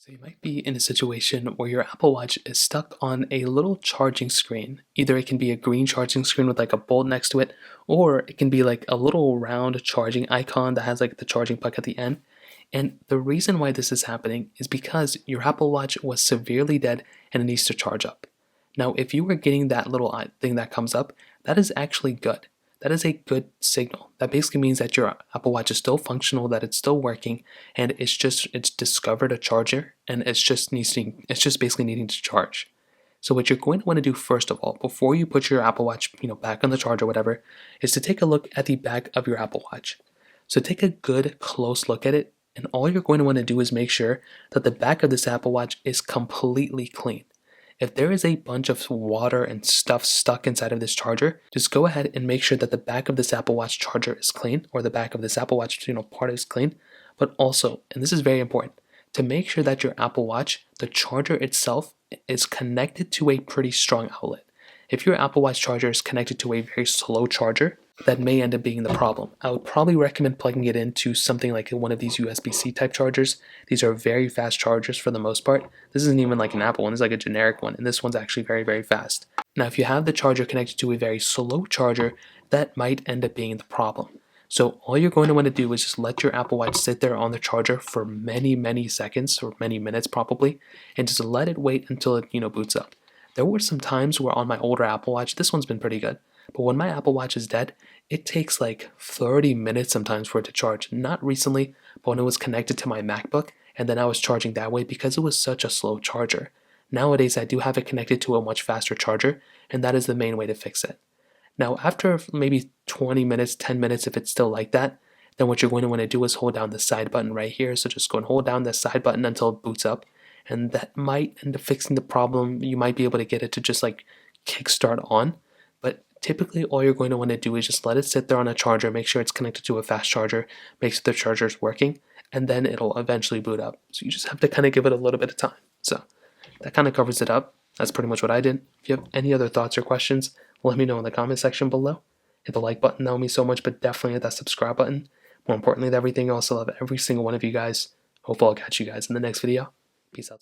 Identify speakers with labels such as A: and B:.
A: So you might be in a situation where your Apple Watch is stuck on a little charging screen. Either it can be a green charging screen with like a bolt next to it, or it can be like a little round charging icon that has like the charging puck at the end. And the reason why this is happening is because your Apple Watch was severely dead and it needs to charge up. Now, if you were getting that little thing that comes up, that is actually good. That is a good signal. That basically means that your Apple Watch is still functional, that it's still working, and it's discovered a charger, and it's just basically needing to charge. So what you're going to want to do first of all, before you put your Apple Watch, back on the charge or whatever, is to take a look at the back of your Apple Watch. So take a good close look at it, and all you're going to want to do is make sure that the back of this Apple Watch is completely clean. If there is a bunch of water and stuff stuck inside of this charger, just go ahead and make sure that the back of this Apple Watch charger is clean, or the back of this Apple Watch, part is clean. But also, and this is very important, to make sure that your Apple Watch, the charger itself, is connected to a pretty strong outlet. If your Apple Watch charger is connected to a very slow charger, that may end up being the problem. I would probably recommend plugging it into something like one of these USB-C type chargers. These are very fast chargers for the most part. This isn't even like an Apple one, it's like a generic one, and this one's actually very, very fast. Now, if you have the charger connected to a very slow charger, that might end up being the problem. So all you're going to want to do is just let your Apple Watch sit there on the charger for many, many seconds, or many minutes probably, and just let it wait until it, boots up. There were some times where on my older Apple Watch, this one's been pretty good, but when my Apple Watch is dead, it takes like 30 minutes sometimes for it to charge. Not recently, but when it was connected to my MacBook, and then I was charging that way because it was such a slow charger. Nowadays, I do have it connected to a much faster charger, and that is the main way to fix it. Now, after maybe 20 minutes, 10 minutes, if it's still like that, then what you're going to want to do is hold down the side button right here. So just go and hold down the side button until it boots up, and that might end up fixing the problem. You might be able to get it to just like kickstart on, but typically all you're going to want to do is just let it sit there on a charger, make sure it's connected to a fast charger, make sure the charger is working, and then it'll eventually boot up. So you just have to kind of give it a little bit of time. So that kind of covers it up. That's pretty much what I did. If you have any other thoughts or questions, let me know in the comment section below. Hit the like button, that would mean so much, but definitely hit that subscribe button. More importantly than everything else, I love every single one of you guys. Hopefully I'll catch you guys in the next video. Peace out.